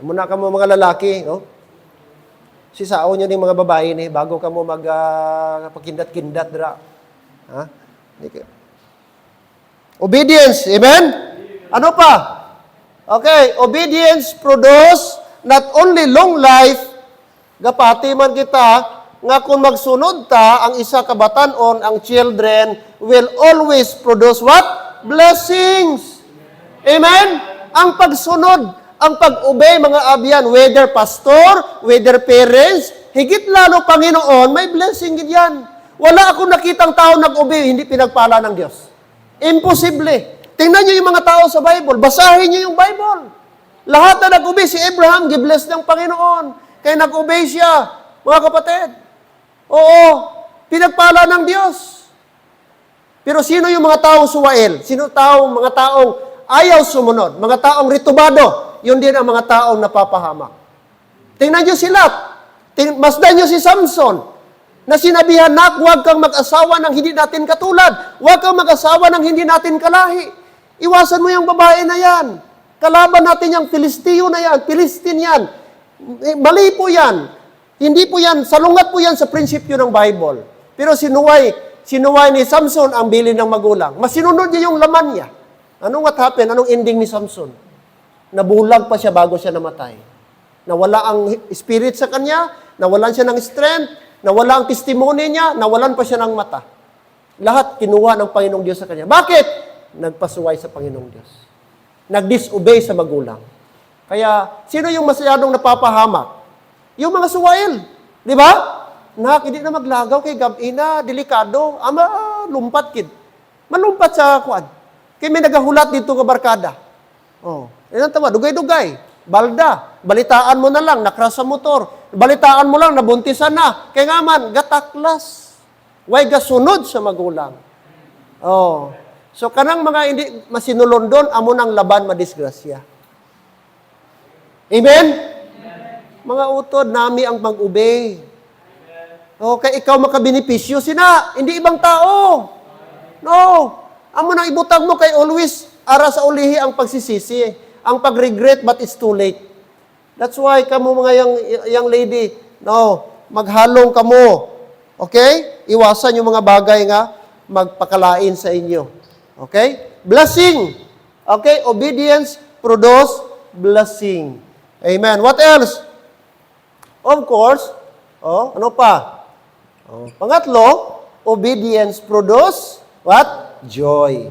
Muna ka mo mga lalaki, no? Sisao nyo ng mga babae ni, bago ka mo magpakindat-kindat, dra. Ha? Obedience, amen? Ano pa? Okay, obedience produce not only long life, gapati man kita, nga kung magsunod ta, ang isa ka batanon, ang children, will always produce what? Blessings. Amen? Ang pagsunod, ang pag-obey, mga abyan, whether pastor, whether parents, higit lalo Panginoon, may blessing yan. Wala akong nakitang tao nag-obey, hindi pinagpala ng Diyos. Imposible. Tingnan niyo yung mga tao sa Bible. Basahin niyo yung Bible. Lahat na nag-obey, si Abraham, gibless ng Panginoon. Kaya nag-obey siya, mga kapatid. Oo, pinagpala ng Diyos. Pero sino yung mga taong suwail? Mga taong ayaw sumunod? Mga taong ritubado? Yun din ang mga taong napapahamak. Tingnan nyo sila. Masdan nyo si Samson, na sinabihan na, huwag kang mag-asawa ng hindi natin katulad. Huwag kang mag-asawa ng hindi natin kalahi. Iwasan mo yung babae na yan. Kalaban natin yung Filisteo na yan. Filistin yan. Mali po yan. Hindi po yan, salungat po yan sa prinsipyo ng Bible. Pero sinuway ni Samson ang bilin ng magulang. Masinunod niya yung laman niya. Anong what happened? Anong ending ni Samson? Nabulag pa siya bago siya namatay. Nawala ang spirit sa kanya, nawalan siya ng strength, nawala ang testimony niya, nawalan pa siya ng mata. Lahat kinuha ng Panginoong Diyos sa kanya. Bakit? Nagpasuway sa Panginoong Diyos. Nag-disobey sa magulang. Kaya, sino yung masyadong napapahamak? Yung mga suwail. Di ba? Hindi na maglagaw kay Gabina, delikado. Lumpat kid. Malumpat sa kuan. Kaya may nagahulat dito ka barkada. Oh. Yan tama, dugay-dugay. Balda. Balitaan mo na lang, nakras sa motor. Balitaan mo lang, nabuntisan na. Kaya nga man, gataklas. Way gasunod sa magulang. Oh. So, kanang mga hindi masinulondon, amo ng laban madisgrasya. Amen? Mga utod, nami ang mag-obey. Okay, ikaw makabenepisyo, sina, hindi ibang tao. No. Amo nang ibutang mo kay always ara sa ulihi ang pagsisisi, ang pag-regret, but it's too late. That's why kamo mga young lady, no, maghalong kamo. Okay? Iwasan yung mga bagay nga magpakalain sa inyo. Okay? Blessing. Okay? Obedience produce blessing. Amen. What else? Of course, ano pa? Pangatlo, obedience produce what? Joy.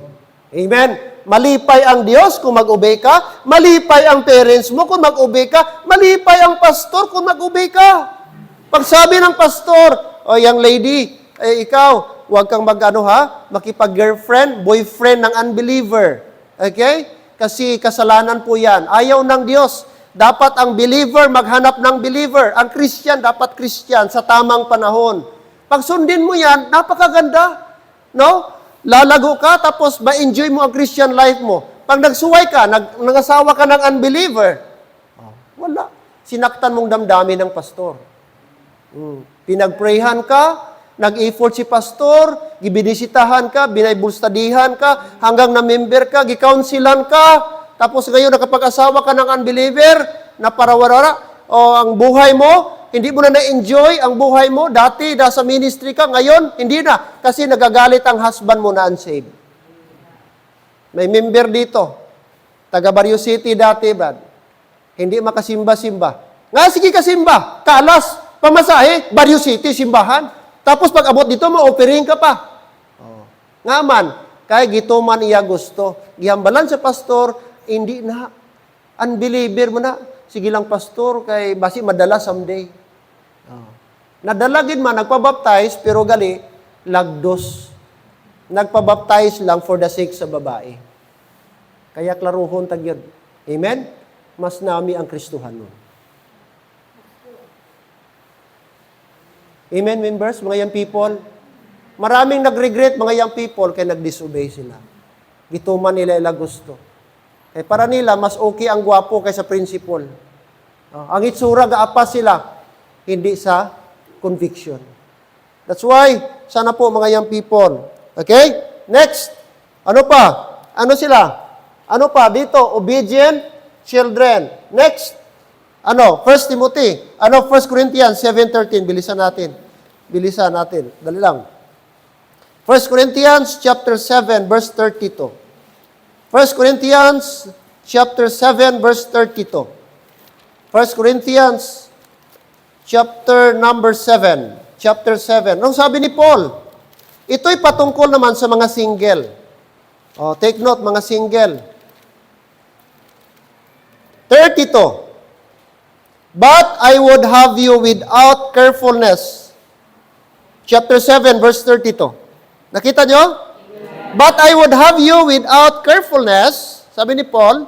Amen. Malipay ang Diyos kung mag-obey ka. Malipay ang parents mo kung mag-obey ka. Malipay ang pastor kung mag-obey ka. Pag sabi ng pastor, young lady, ikaw, huwag kang makipag-girlfriend, boyfriend ng unbeliever. Okay? Kasi kasalanan po yan. Ayaw ng Diyos. Dapat ang believer maghanap ng believer. Ang Christian dapat Christian sa tamang panahon. Pag sundin mo yan, napakaganda. No? Lalago ka, tapos ma-enjoy mo ang Christian life mo. Pag nagsuway ka, nangasawa ka ng unbeliever, wala. Sinaktan mong damdamin ng pastor. Pinagprayhan ka, nag-effort si pastor, gibinisitahan ka, binaibulstadihan ka, hanggang na-member ka, gicounselan ka, tapos ngayon nakapag-asawa ka ng unbeliever, na parawara, o ang buhay mo, hindi mo na na-enjoy ang buhay mo, dati nasa ministry ka, ngayon, hindi na, kasi nagagalit ang husband mo na unsaved. May member dito, taga Bario City dati, Brad, hindi makasimba-simba. Nga, sige kasimba, kalas, pamasahe, Bario City, simbahan. Tapos pag abot dito, ma-offering ka pa. Nga man, kaya gito man iya gusto. Gihambalan sa pastor, hindi na. Unbeliever mo na. Sige lang pastor, kay basi madala someday. Nadalagin man, nagpabaptize, pero gali, lagdos. Nagpabaptize lang for the sake sa babae. Kaya klaruhon tag yun. Amen? Mas nami ang Kristuhan nun. Amen, members, mga young people? Maraming nag-regret, mga young people, kaya nag-disobey sila. Gituman nila ila gusto. Eh, para nila, mas okay ang gwapo kaysa principle. Ang itsura, gaapas sila, hindi sa conviction. That's why, sana po, mga young people. Okay? Next. Ano pa? Ano sila? Ano pa? Dito, obedient children. Next. 1 Timothy. 1 Corinthians 7:13. Bilisan natin. Dali lang. 1 Corinthians chapter 7 verse 32. 1 Corinthians chapter 7 verse 32. 1 Corinthians chapter number 7. Chapter 7. Anong sabi ni Paul? Ito'y patungkol naman sa mga single. Take note, mga single. 32. But I would have you without carefulness. Chapter 7, verse 32. Nakita nyo? Amen. But I would have you without carefulness, sabi ni Paul,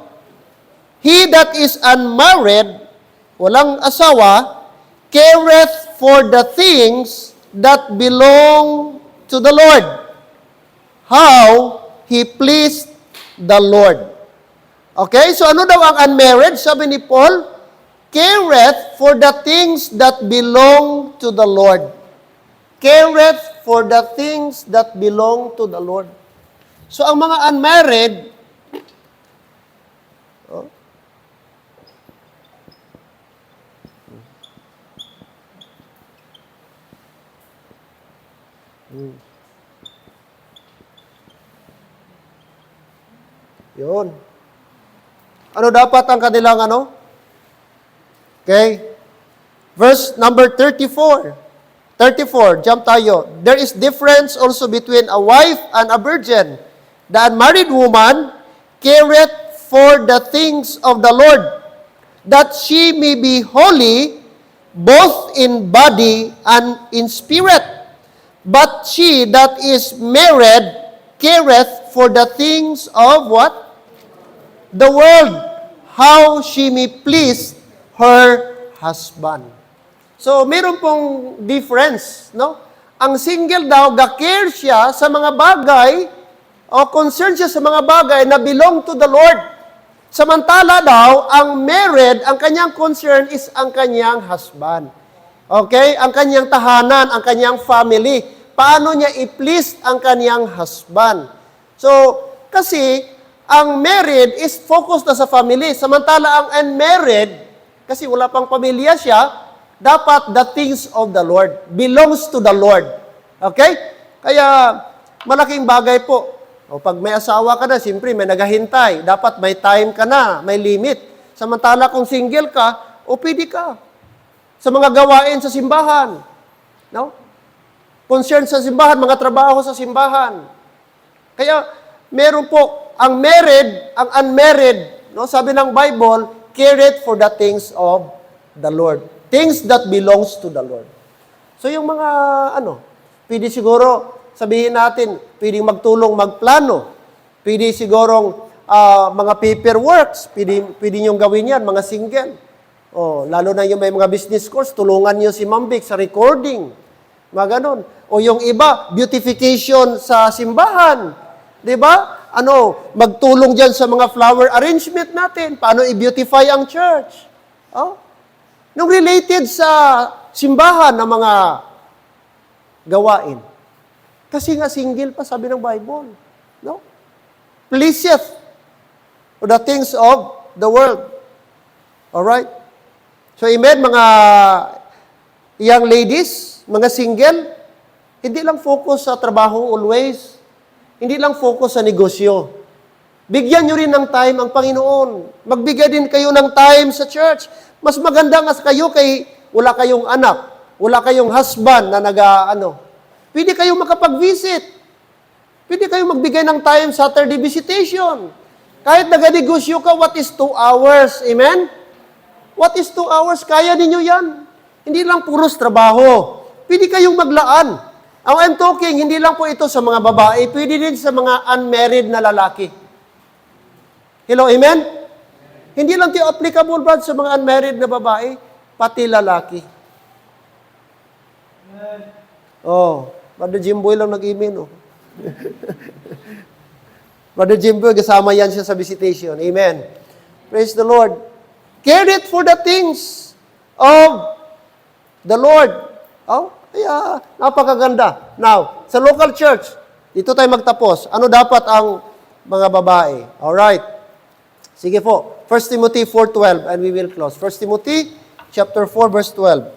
he that is unmarried, walang asawa, careth for the things that belong to the Lord. How he pleased the Lord. Okay, so ano daw ang unmarried? Sabi ni Paul, careth for the things that belong to the Lord. Careth for the things that belong to the Lord. So, ang mga unmarried, yun. Ano dapat ang kanilang Okay? Verse number 34. 34, jump tayo. There is difference also between a wife and a virgin. The unmarried woman careth for the things of the Lord, that she may be holy both in body and in spirit. But she that is married careth for the things of what? The world, how she may please her husband. So, meron pong difference, no? Ang single daw, ga-care siya sa mga bagay o concern siya sa mga bagay na belong to the Lord. Samantala daw, ang married, ang kanyang concern is ang kanyang husband. Okay? Ang kanyang tahanan, ang kanyang family. Paano niya i-please ang kanyang husband? So, kasi, ang married is focused na sa family. Samantala, ang unmarried, kasi wala pang pamilya siya, dapat the things of the Lord belongs to the Lord. Okay? Kaya, malaking bagay po. O pag may asawa ka na, siyempre may naghahintay. Dapat may time ka na, may limit. Samantala kung single ka, o pwede ka. Sa mga gawain sa simbahan. No? Concern sa simbahan, mga trabaho sa simbahan. Kaya, meron po, ang married, ang unmarried, no? Sabi ng Bible, careth for the things of the Lord. Things that belongs to the Lord. So yung mga, pwede siguro, sabihin natin, pwedeng magtulong magplano. Pwede sigurong mga paperworks, pwede niyong gawin yan, mga single. Lalo na yung may mga business course, tulungan niyo si Ma'am Vic sa recording. Mga ganon. O yung iba, beautification sa simbahan. Di ba? Magtulong dyan sa mga flower arrangement natin. Paano i-beautify ang church? Nung related sa simbahan ng mga gawain. Kasi nga single pa, sabi ng Bible. No? Pleaseth. or the things of the world. Alright? So, amen, mga young ladies, mga single, hindi lang focus sa trabaho always. Hindi lang focus sa negosyo. Bigyan nyo rin ng time ang Panginoon. Magbigay din kayo ng time sa church. Mas maganda nga kayo kay wala kayong anak, wala kayong husband na Pwede kayong makapag-visit. Pwede kayong magbigay ng time Saturday visitation. Kahit naganegosyo ka, what is 2 hours? Amen? What is 2 hours? Kaya ninyo yan. Hindi lang puros trabaho. Pwede kayong maglaan. Ang I'm talking, hindi lang po ito sa mga babae, pwede din sa mga unmarried na lalaki. Hello, amen? Hindi lang ito applicable, Brad, sa mga unmarried na babae, pati lalaki. Oh, Brother Jimboy lang nag-email, oh. Brother Jimboy, kasama yan siya sa visitation. Amen. Praise the Lord. Care it for the things of the Lord. Oh, yeah, napakaganda. Now, sa local church, dito tayo magtapos. Ano dapat ang mga babae? Alright. Sige po. 1 Timothy 4:12 and we will close. 1 Timothy chapter 4 verse 12.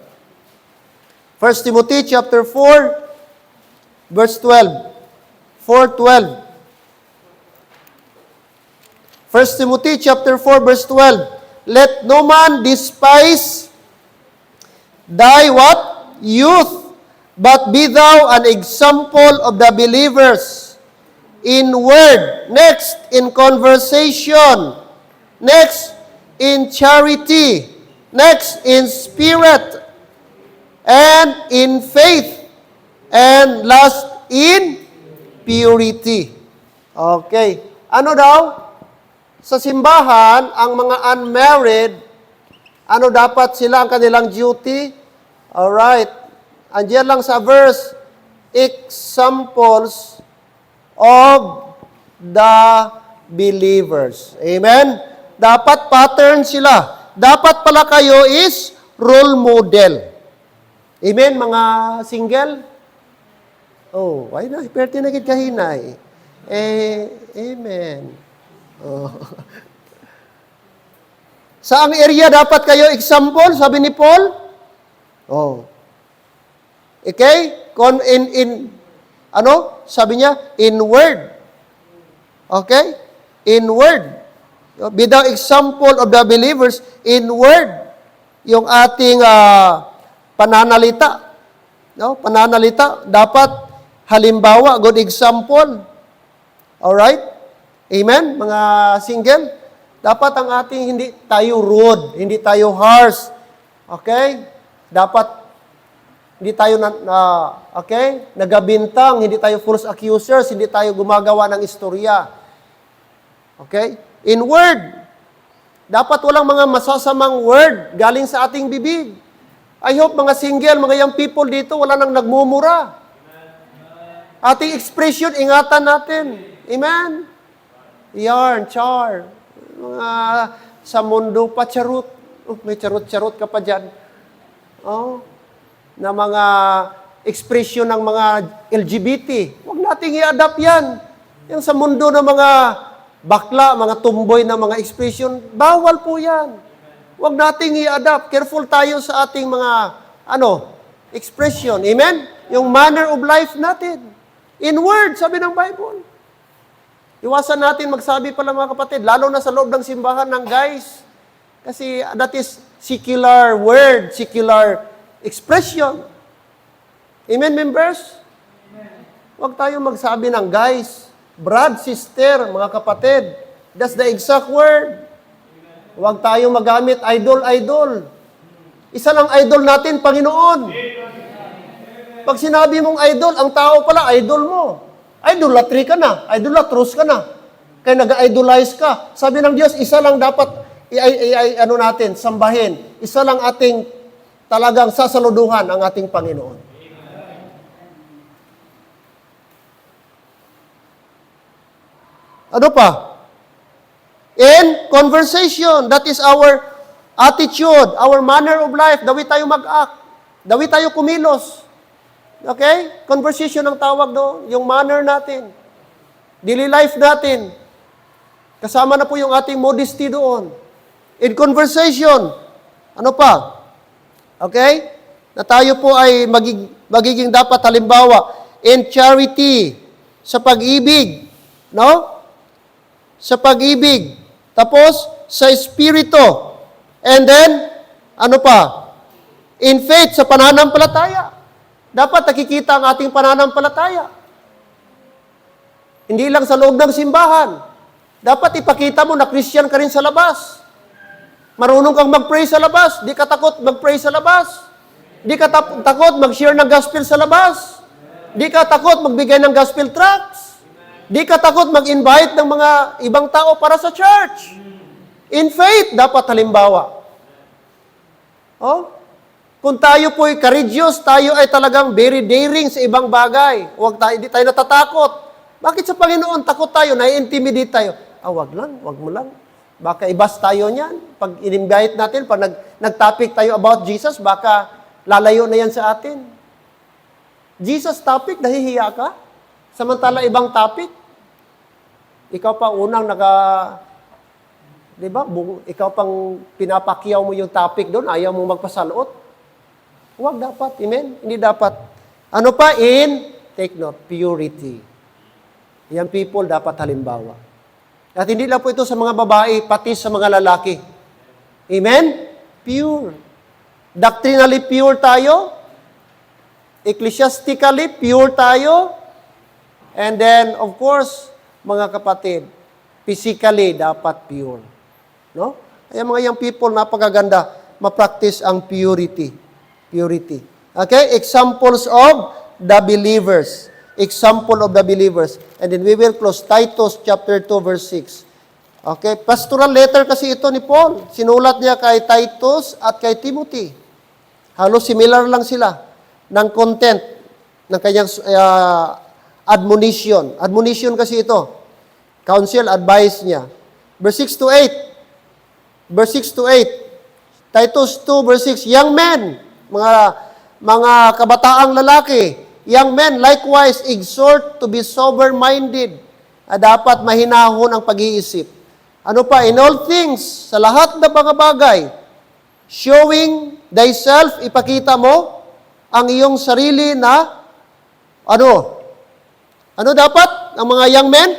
1 Timothy chapter 4 verse 12. 4:12. 1 Timothy chapter 4 verse 12. Let no man despise thy what? Youth, but be thou an example of the believers in word, next in conversation, next in charity, next in spirit, and in faith, and last in purity. Okay. Ano daw? Sa simbahan, ang mga unmarried, ano dapat sila ang kanilang duty? Alright. Andiyan lang sa verse, examples of the believers. Amen? Dapat pattern sila. Dapat pala kayo is role model. Amen, mga single? Oh, why na? Pwerte na kahinay. Amen. Oh. Saang area dapat kayo example, sabi ni Paul? Oh. Okay? Sabi niya, in word. Okay? In word. Be the example of the believers in word. Yung ating pananalita. No? Pananalita, dapat halimbawa, good example. Alright? Amen? Mga single, dapat ang ating hindi tayo rude, hindi tayo harsh. Okay? Dapat hindi tayo nagabintang, hindi tayo false accusers, hindi tayo gumagawa ng istorya. Okay? In word, dapat walang mga masasamang word galing sa ating bibig. I hope mga single, mga young people dito, wala nang nagmumura. Ating expression, ingatan natin. Amen? Yarn, char. Mga sa mundo pa, charot. Oh, may charot-charot ka pa dyan. Oh, na mga expression ng mga LGBT. Huwag nating i-adapt yan. Yung sa mundo ng mga bakla, mga tumboy na mga expression, bawal po yan. Huwag nating i-adapt. Careful tayo sa ating mga, expression. Amen? Yung manner of life natin. In word, sabi ng Bible. Iwasan natin magsabi pala mga kapatid, lalo na sa loob ng simbahan ng guys. Kasi that is secular word, secular expression. Amen, members? Amen. Huwag tayong magsabi ng guys, brad, sister, mga kapatid. That's the exact word. Huwag tayong magamit idol. Isa lang idol natin, Panginoon. Pag sinabi mong idol, ang tao pala, idol mo. Idolatry ka na, idolatrous ka na. Kaya nag-idolize ka. Sabi ng Diyos, isa lang dapat natin, sambahin. Isa lang ating talagang sasaluduhan ang ating Panginoon. Ano pa? In conversation, that is our attitude, our manner of life, the way tayo mag-act, the way tayo kumilos. Okay? Conversation ang tawag doon. Yung manner natin. Daily life natin. Kasama na po yung ating modesty doon. In conversation, ano pa? Okay? Na tayo po ay magiging dapat halimbawa in charity, sa pag-ibig, no? Sa pag-ibig. Tapos, sa espiritu. And then, ano pa? In faith, sa pananampalataya. Dapat nakikita ang ating pananampalataya. Hindi lang sa loob ng simbahan. Dapat ipakita mo na Christian ka rin sa labas. Marunong kang mag-pray sa labas. Di ka takot mag-pray sa labas. Di ka takot mag-share ng gospel sa labas. Di ka takot magbigay ng gospel tracts. Di ka takot mag-invite ng mga ibang tao para sa church. In faith, dapat halimbawa. Oh? Kung tayo po'y courageous, tayo ay talagang very daring sa ibang bagay. Hindi tayo natatakot. Bakit sa Panginoon takot tayo, nai-intimidate tayo? Wag mo lang. Baka ibas tayo niyan. Pag in-invite natin, pag nag-topic tayo about Jesus, baka lalayo na yan sa atin. Jesus topic, nahihiya ka? Samantala ibang topic. Ikaw pa unang di ba? Ikaw pang pinapakyaw mo yung topic doon, ayaw mo magpasalot. Huwag dapat. Amen? Hindi dapat. Ano pa? Take note, purity. Yan people dapat halimbawa. At hindi lang po ito sa mga babae, pati sa mga lalaki. Amen? Pure. Doctrinally pure tayo. Ecclesiastically pure tayo. And then, of course, mga kapatid, physically dapat pure. No? Kaya mga young people, napakaganda, ma-practice ang purity. Purity. Okay? Examples of the believers. Example of the believers. And then we will close Titus chapter 2 verse 6. Okay? Pastoral letter kasi ito ni Paul. Sinulat niya kay Titus at kay Timothy. Halos similar lang sila ng content ng kanyang admonition. Admonition kasi ito. Counsel, advice niya. Verse 6 to 8. Verse 6 to 8. Titus 2 verse 6. Young men, mga kabataang lalaki, young men, likewise, exhort to be sober-minded. Dapat mahinahon ang pag-iisip. Ano pa? In all things, sa lahat ng mga bagay, showing thyself, ipakita mo ang iyong sarili na, ano? Ano dapat? Ang mga young men?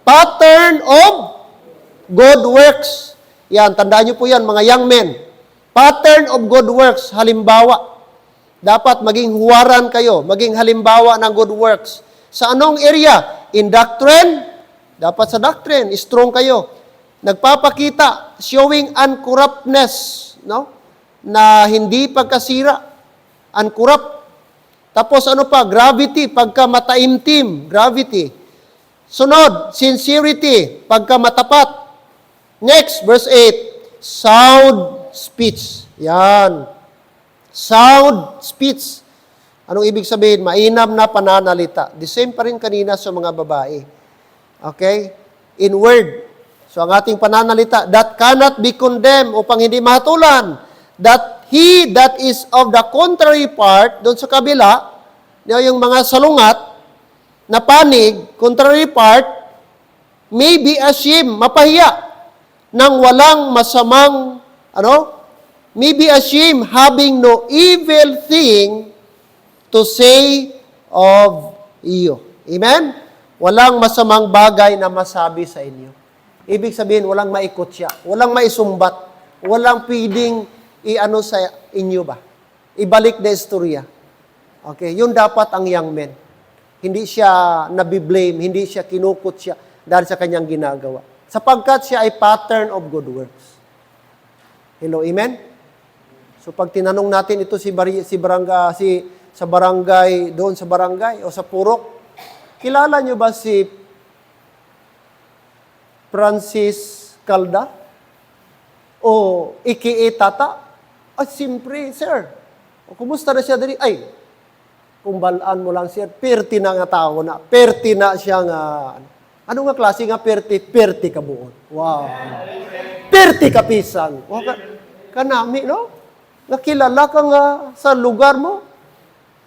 Pattern of good works. Yan, tandaan niyo po yan, mga young men. Pattern of good works, halimbawa. Dapat maging huwaran kayo, maging halimbawa ng good works. Sa anong area? In doctrine, dapat sa doctrine, strong kayo. Nagpapakita, showing uncorruptness, no? Na hindi pagkasira, uncorrupt. Tapos ano pa? Gravity, pagka mataimtim, gravity. Sunod, sincerity, pagka matapat. Next, verse 8, sound speech. Yan. Sound speech. Anong ibig sabihin? Mainam na pananalita. The same pa rin kanina sa mga babae. Okay? In word. So, ang ating pananalita, that cannot be condemned upang hindi mahatulan. That he that is of the contrary part, doon sa kabila, yung mga salungat, na panig, contrary part, may be ashamed, mapahiya, nang walang masamang, may be ashamed, having no evil thing to say of you. Amen? Walang masamang bagay na masabi sa inyo. Ibig sabihin, walang maikot siya, walang maisumbat, walang pwedeng sa inyo ba? Ibalik na istorya. Okay, yun dapat ang young man. Hindi siya nabiblame, hindi siya kinukot siya dahil sa kanyang ginagawa. Sapagkat siya ay pattern of good works. Hello, amen? So pag tinanong natin ito sa barangay, doon sa barangay o sa purok, kilala nyo ba si Francis Calda? O Iki Tata? Siyempre, sir. O, kumusta na siya dali? Ay, kumbalaan mo lang siya, perti na nga tao na. Perti na siya nga. Ano nga klase nga perti? Perti ka buon. Wow. Perti ka pisang. Wow, kanami, no? Nakilala ka nga sa lugar mo.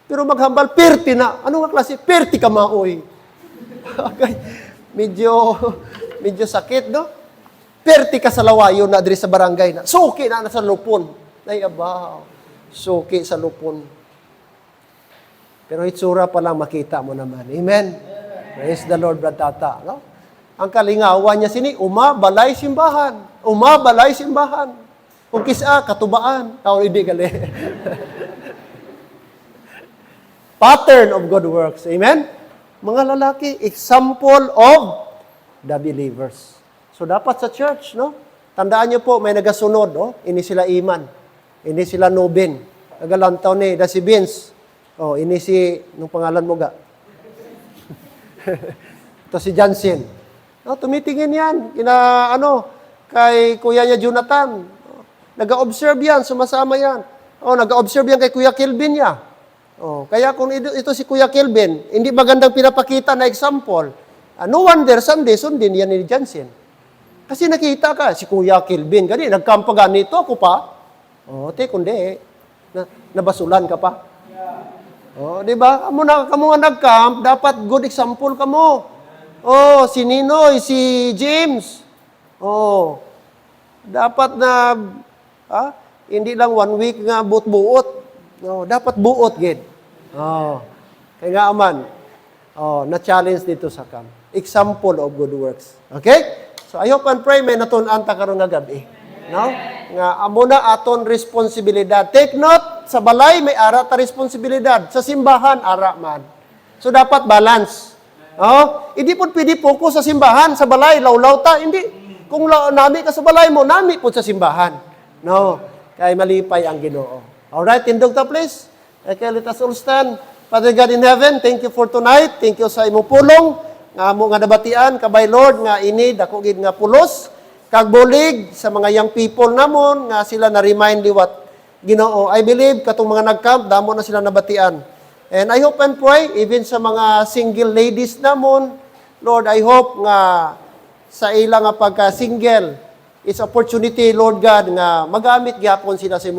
Pero maghambal, perti na. Ano nga klase? Perti ka maoy. Okay. Medyo medyo sakit, no? Perti ka sa lawayo na diri sa barangay na. Suki na sa lupon. Ay, abaw. Suki sa lupon. Pero itsura pa lang makita mo naman. Amen? Praise the Lord, Brad Tata. No? Ang kalingawan niya sini, umabalay simbahan. Umabalay simbahan. Kung kisa, katubaan. Hindi gali. Pattern of good works. Amen? Mga lalaki, example of the believers. So dapat sa church, no? Tandaan niyo po, may nagasunod, no? Ini sila Iman. Ini sila Nobin. Nagalantaw ni, da si Vince. Ini si, nung pangalan mo ga? Ito si Jansen. No, tumitingin yan. Kay kuya niya Jonathan. Nag-observe yan, sumasama yan. Nag-observe yan kay Kuya Kelvin niya. Kaya kung ito si Kuya Kelvin, hindi magandang pinapakita na example. No wonder, Sunday, sundin yan ni Jansen. Kasi nakita ka, si Kuya Kelvin, nagkampa ganito ako pa. Kundi, nabasulan ka pa. Di ba? Kamu nga nagkamp, dapat good example ka mo. Si Ninoy, si James. Dapat na, hindi lang 1 week nga buot-buot. Dapat buot, gid. Kaya nga aman, na-challenge dito sa camp. Example of good works. Okay? So, I hope and pray may natun-an ta karon nga gabi. No? Nga amo na aton responsibilidad. Take note, sa balay may ara ta responsibilidad. Sa simbahan, ara man. So, dapat balance. Hindi po pwede focus sa simbahan, sa balay, lawlaw ta. Hindi. Kung nami ka sa balay mo, nami po sa simbahan. No? Kaya malipay ang Ginoo. Alright, tindog ta please. Okay, let us all stand. Father God in heaven, thank you for tonight. Thank you sa imong pulong. Nga mo nga nabatian, kabay Lord, nga ini, dako gid nga pulos. Kagbulig sa mga young people namon, nga sila na-remind liwat Ginoo. I believe, katong mga nag-camp, damo na sila nabatian. And I hope and pray, even sa mga single ladies namon, Lord, I hope nga sa ilang pagka-single, it's opportunity, Lord God, nga magamit gyapon sila sa